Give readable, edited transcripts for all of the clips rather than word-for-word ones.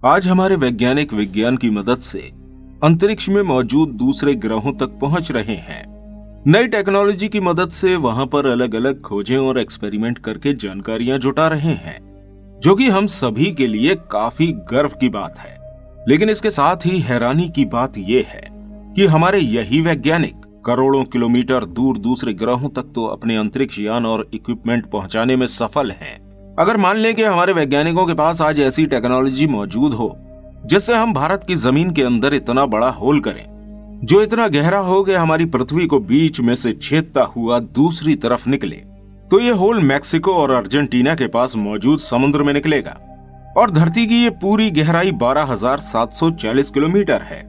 आज हमारे वैज्ञानिक विज्ञान की मदद से अंतरिक्ष में मौजूद दूसरे ग्रहों तक पहुंच रहे हैं। नई टेक्नोलॉजी की मदद से वहां पर अलग अलग खोजें और एक्सपेरिमेंट करके जानकारियां जुटा रहे हैं, जो कि हम सभी के लिए काफी गर्व की बात है। लेकिन इसके साथ ही हैरानी की बात यह है कि हमारे यही वैज्ञानिक करोड़ों किलोमीटर दूर दूसरे ग्रहों तक तो अपने अंतरिक्ष यान और इक्विपमेंट पहुंचाने में सफल हैं। अगर मान लें कि हमारे वैज्ञानिकों के पास आज ऐसी टेक्नोलॉजी मौजूद हो जिससे हम भारत की जमीन के अंदर इतना बड़ा होल करें, जो इतना गहरा हो कि हमारी पृथ्वी को बीच में से छेदता हुआ दूसरी तरफ निकले, तो ये होल मैक्सिको और अर्जेंटीना के पास मौजूद समुद्र में निकलेगा और धरती की ये पूरी गहराई 12,740 किलोमीटर है,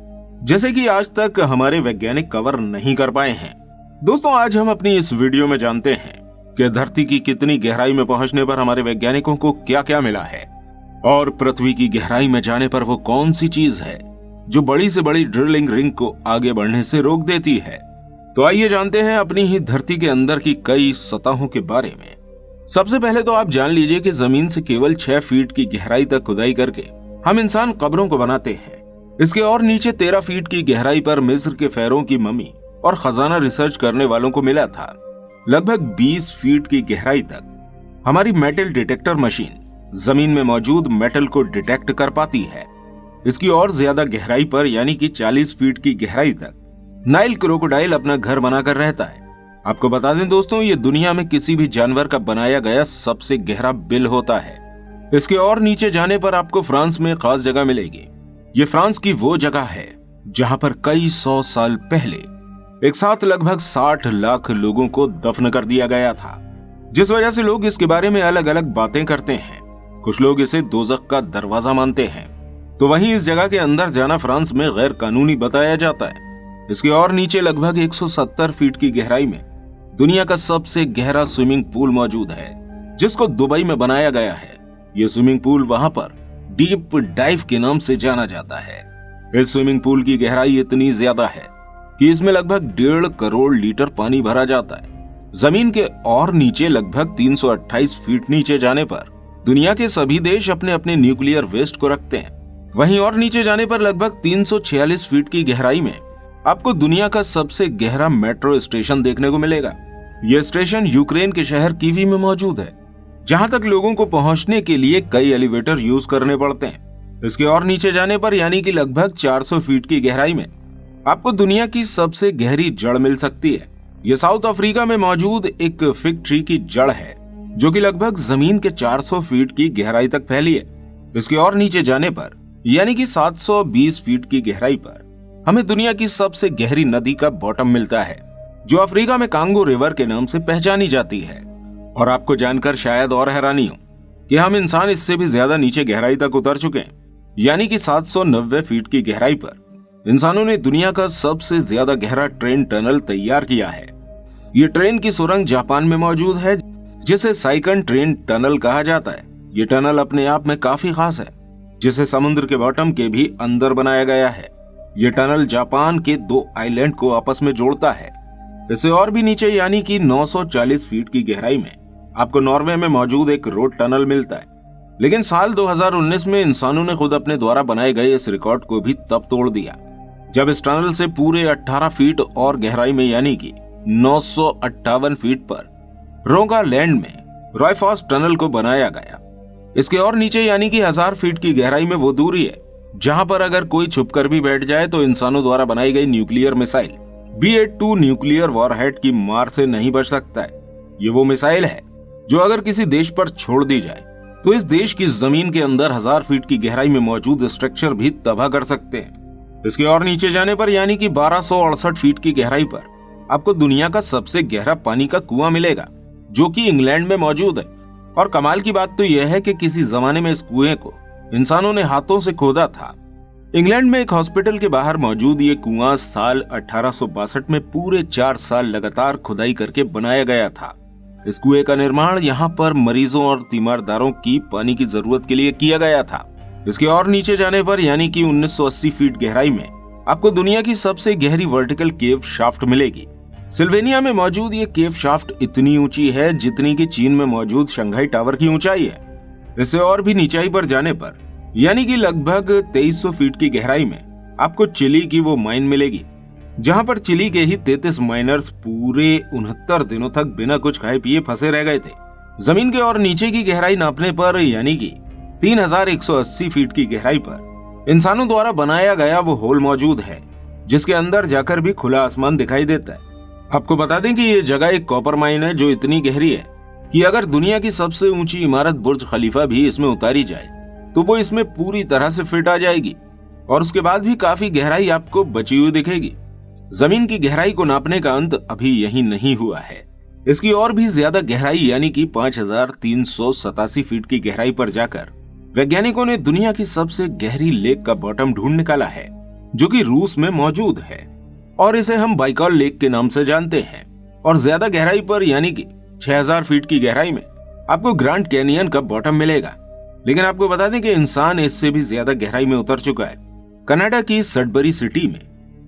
जैसे कि आज तक हमारे वैज्ञानिक कवर नहीं कर पाए हैं। दोस्तों, आज हम अपनी इस वीडियो में जानते हैं कि धरती की कितनी गहराई में पहुंचने पर हमारे वैज्ञानिकों को क्या क्या मिला है और पृथ्वी की गहराई में जाने पर वो कौन सी चीज है जो बड़ी से बड़ी ड्रिलिंग रिंग को आगे बढ़ने से रोक देती है। तो आइए जानते हैं अपनी ही धरती के अंदर की कई सतहों के बारे में। सबसे पहले तो आप जान लीजिए कि जमीन से केवल 6 फीट की गहराई तक खुदाई करके हम इंसान कब्रों को बनाते हैं। इसके और नीचे 13 फीट की गहराई पर मिस्र के फेरों की मम्मी और खजाना रिसर्च करने वालों को मिला था। लगभग 20 फीट की गहराई तक हमारी मेटल डिटेक्टर मशीन जमीन में मौजूद मेटल को डिटेक्ट कर पाती है। इसकी और ज्यादा गहराई पर यानी कि 40 फीट की गहराई तक नाइल क्रोकोडाइल अपना घर बनाकर रहता है। आपको बता दें दोस्तों, ये दुनिया में किसी भी जानवर का बनाया गया सबसे गहरा बिल होता है। इसके और नीचे जाने पर आपको फ्रांस में खास जगह मिलेगी। ये फ्रांस की वो जगह है जहां पर कई 100 साल पहले एक साथ लगभग 60 लाख लोगों को दफन कर दिया गया था, जिस वजह से लोग इसके बारे में अलग अलग बातें करते हैं। कुछ लोग इसे दोज़ख का दरवाजा मानते हैं, तो वहीं इस जगह के अंदर जाना फ्रांस में गैर कानूनी बताया जाता है। इसके और नीचे लगभग 170 फीट की गहराई में दुनिया का सबसे गहरा स्विमिंग पूल मौजूद है, जिसको दुबई में बनाया गया है। ये स्विमिंग पूल वहां पर डीप डाइव के नाम से जाना जाता है। इस स्विमिंग पूल की गहराई इतनी ज्यादा है कि इसमें लगभग 1.5 करोड़ लीटर पानी भरा जाता है। जमीन के और नीचे लगभग 328 फीट नीचे जाने पर दुनिया के सभी देश अपने अपने न्यूक्लियर वेस्ट को रखते हैं। वहीं और नीचे जाने पर लगभग 346 फीट की गहराई में आपको दुनिया का सबसे गहरा मेट्रो स्टेशन देखने को मिलेगा। यह स्टेशन यूक्रेन के शहर कीवी में मौजूद है, जहां तक लोगों को पहुंचने के लिए कई एलिवेटर यूज करने पड़ते हैं। इसके और नीचे जाने पर यानी कि लगभग 400 फीट की गहराई में आपको दुनिया की सबसे गहरी जड़ मिल सकती है। यह साउथ अफ्रीका में मौजूद एक फिग ट्री की जड़ है, जो कि लगभग जमीन के 400 फीट की गहराई तक फैली है। इसके और नीचे जाने पर यानी कि 720 फीट की गहराई पर हमें दुनिया की सबसे गहरी नदी का बॉटम मिलता है, जो अफ्रीका में कांगो रिवर के नाम से पहचानी जाती है। और आपको जानकर शायद और हैरानी हो कि हम इंसान इससे भी ज्यादा नीचे गहराई तक उतर चुके हैं, यानी कि 790 फीट की गहराई पर इंसानों ने दुनिया का सबसे ज्यादा गहरा ट्रेन टनल तैयार किया है। ये ट्रेन की सुरंग जापान में मौजूद है, जिसे साइकन ट्रेन टनल कहा जाता है। ये टनल अपने आप में काफी खास है, जिसे समुद्र के बॉटम के भी अंदर बनाया गया है। ये टनल जापान के 2 आइलैंड को आपस में जोड़ता है। इससे और भी नीचे यानी कि 940 फीट की गहराई में आपको नॉर्वे में मौजूद एक रोड टनल मिलता है। लेकिन साल 2019 में इंसानों ने खुद अपने द्वारा बनाए गए इस रिकॉर्ड को भी तब तोड़ दिया, जब इस टनल से पूरे 18 फीट और गहराई में यानी कि 958 फीट पर रोगालैंड में रॉयफॉस टनल को बनाया गया। इसके और नीचे यानी कि 1000 फीट की गहराई में वो दूरी है जहां पर अगर कोई छुपकर भी बैठ जाए तो इंसानों द्वारा बनाई गई nuclear missile B-82 nuclear warhead की मार से नहीं बच सकता है। ये वो मिसाइल है जो अगर किसी देश पर छोड़ दी जाए तो इस देश की जमीन के अंदर 1000 फीट की गहराई में मौजूद स्ट्रक्चर भी तबाह कर सकते हैं। इसके और नीचे जाने पर यानी कि 1268 फीट की गहराई पर आपको दुनिया का सबसे गहरा पानी का कुआं मिलेगा, जो कि इंग्लैंड में मौजूद है। और कमाल की बात तो यह है कि किसी जमाने में इस कुएं को इंसानों ने हाथों से खोदा था। इंग्लैंड में एक हॉस्पिटल के बाहर मौजूद ये कुआं साल 1862 में पूरे 4 साल लगातार खुदाई करके बनाया गया था। इस कुएं का निर्माण यहाँ पर मरीजों और तीमारदारों की पानी की जरूरत के लिए किया गया था। इसके और नीचे जाने पर यानी कि 1980 फीट गहराई में आपको दुनिया की सबसे गहरी वर्टिकल केव शाफ्ट मिलेगी। सिल्वेनिया में मौजूद ये केव शाफ्ट इतनी ऊंची है जितनी कि चीन में मौजूद शंघाई टावर की ऊंचाई है। इससे और भी नीचाई पर जाने पर यानी कि लगभग 2300 फीट की गहराई में आपको चिली की वो माइन मिलेगी, जहां पर चिली के ही 33 माइनर्स पूरे 69 दिनों तक बिना कुछ खाए पिए फंसे रह गए थे। जमीन के और नीचे की गहराई नापने पर यानी कि 3180 फीट की गहराई पर इंसानों द्वारा बनाया गया वो होल मौजूद है, जिसके अंदर जाकर भी खुला आसमान दिखाई देता है। आपको बता दें कि ये जगह एक कॉपर माइन है जो इतनी गहरी है कि अगर दुनिया की सबसे ऊंची इमारत बुर्ज खलीफा भी इसमें उतारी जाए तो वो इसमें पूरी तरह से फिट आ जाएगी, और उसके बाद भी काफी गहराई आपको बची हुई दिखेगी। जमीन की गहराई को नापने का अंत अभी यही नहीं हुआ है। इसकी और भी ज्यादा गहराई यानी कि 5387 फीट की गहराई पर जाकर वैज्ञानिकों ने दुनिया की सबसे गहरी लेक का बॉटम ढूंढ निकाला है, जो कि रूस में मौजूद है और इसे हम बाइकॉल लेक के नाम से जानते हैं। और ज्यादा गहराई पर यानी कि 6000 फीट की गहराई में आपको ग्रांड कैनियन का बॉटम मिलेगा। लेकिन आपको बता दें कि इंसान इससे भी ज्यादा गहराई में उतर चुका है। कनाडा की सडबरी सिटी में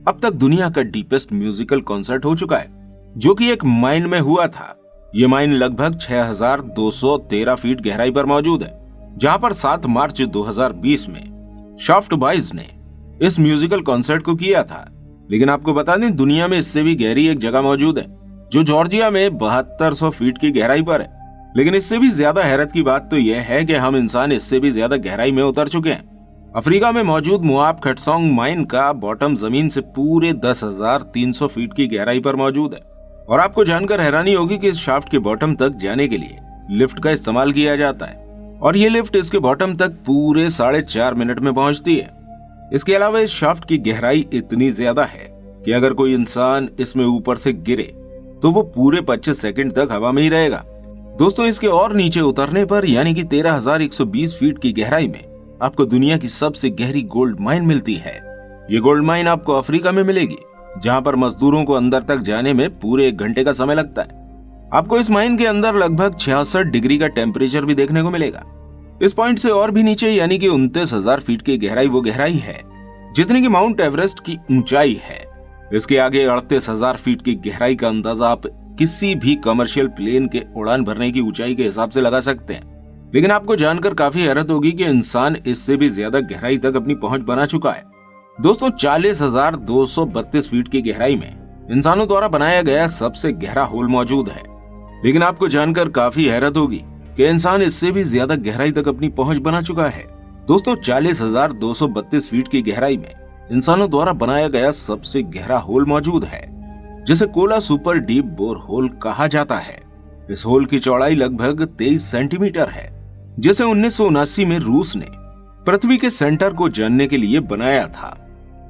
अब तक दुनिया का डीपेस्ट म्यूजिकल कॉन्सर्ट हो चुका है, जो कि एक माइन में हुआ था। ये माइन लगभग 6213 फीट गहराई पर मौजूद है, जहां पर 7 मार्च 2020 में शाफ्ट बॉयज ने इस म्यूजिकल कॉन्सर्ट को किया था। लेकिन आपको बता दें दुनिया में इससे भी गहरी एक जगह मौजूद है, जो जॉर्जिया में 7200 फीट की गहराई पर है। लेकिन इससे भी ज्यादा हैरत की बात तो यह है कि हम इंसान इससे भी ज्यादा गहराई में उतर चुके हैं। अफ्रीका में मौजूद मोआब खटसोंग माइन का बॉटम जमीन से पूरे 10,300 फीट की गहराई पर मौजूद है। और आपको जानकर हैरानी होगी कि इस शाफ्ट के बॉटम तक जाने के लिए लिफ्ट का इस्तेमाल किया जाता है, और ये लिफ्ट इसके बॉटम तक पूरे 4.5 मिनट में पहुंचती है। इसके अलावा इस शाफ्ट की गहराई इतनी ज्यादा है कि अगर कोई इंसान इसमें ऊपर से गिरे तो वो पूरे 25 सेकंड तक हवा में ही रहेगा। दोस्तों, इसके और नीचे उतरने पर यानी कि 13,120 फीट की गहराई में आपको दुनिया की सबसे गहरी गोल्ड माइन मिलती है। ये गोल्ड माइन आपको अफ्रीका में मिलेगी, जहां पर मजदूरों को अंदर तक जाने में पूरे 1 घंटे का समय लगता है। आपको इस माइन के अंदर लगभग 66 डिग्री का टेम्परेचर भी देखने को मिलेगा। इस पॉइंट से और भी नीचे यानी कि 29,000 फीट की गहराई वो गहराई है जितनी की माउंट एवरेस्ट की ऊंचाई है। इसके आगे 38,000 फीट की गहराई का अंदाजा आप किसी भी कमर्शियल प्लेन के उड़ान भरने की ऊंचाई के हिसाब से लगा सकते हैं। लेकिन आपको जानकर काफी हैरत होगी कि इंसान इससे भी ज्यादा गहराई तक अपनी पहुंच बना चुका है। दोस्तों, 40,232 फीट की गहराई में इंसानों द्वारा बनाया गया सबसे गहरा होल मौजूद है। लेकिन आपको जानकर काफी हैरत होगी कि इंसान इससे भी ज्यादा गहराई तक अपनी पहुंच बना चुका है। दोस्तों, 40,232 फीट की गहराई में इंसानों द्वारा बनाया गया सबसे गहरा होल मौजूद है, जिसे Kola super deep bore hole कहा जाता है। इस होल की चौड़ाई लगभग 23 सेंटीमीटर है, जिसे 1979 में रूस ने पृथ्वी के सेंटर को जानने के लिए बनाया था।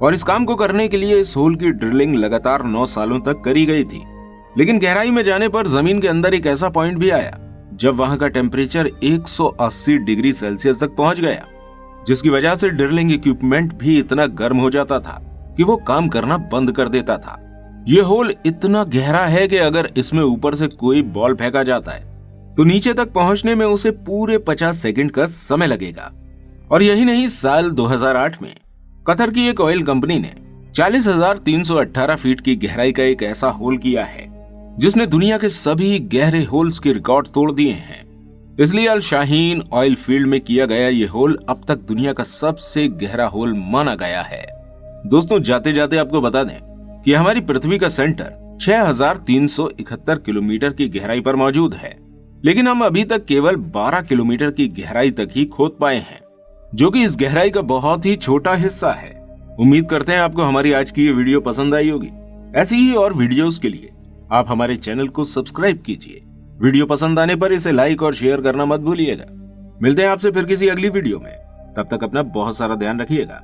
और इस काम को करने के लिए इस होल की ड्रिलिंग लगातार 9 सालों तक करी गई थी। लेकिन गहराई में जाने पर जमीन के अंदर एक ऐसा पॉइंट भी आया जब वहां का टेम्परेचर 180 डिग्री सेल्सियस तक पहुंच गया, जिसकी वजह से ड्रिलिंग इक्विपमेंट भी इतना गर्म हो जाता था कि वो काम करना बंद कर देता था। ये होल इतना गहरा है कि अगर इसमें ऊपर से कोई बॉल फेंका जाता है तो नीचे तक पहुंचने में उसे पूरे 50 सेकंड का समय लगेगा। और यही नहीं, साल 2008 में कतर की एक ऑयल कंपनी ने 40,318 फीट की गहराई का एक ऐसा होल किया है जिसने दुनिया के सभी गहरे होल्स के रिकॉर्ड तोड़ दिए हैं। इसलिए अल शाहीन ऑयल फील्ड में किया गया ये होल अब तक दुनिया का सबसे गहरा होल माना गया है। दोस्तों, जाते जाते आपको बता दें कि हमारी पृथ्वी का सेंटर 6,371 किलोमीटर की गहराई पर मौजूद है, लेकिन हम अभी तक केवल 12 किलोमीटर की गहराई तक ही खोद पाए हैं, जो कि इस गहराई का बहुत ही छोटा हिस्सा है। उम्मीद करते हैं आपको हमारी आज की ये वीडियो पसंद आई होगी। ऐसी ही और वीडियोस के लिए आप हमारे चैनल को सब्सक्राइब कीजिए। वीडियो पसंद आने पर इसे लाइक और शेयर करना मत भूलिएगा। मिलते हैं आपसे फिर किसी अगली वीडियो में। तब तक अपना बहुत सारा ध्यान रखिएगा।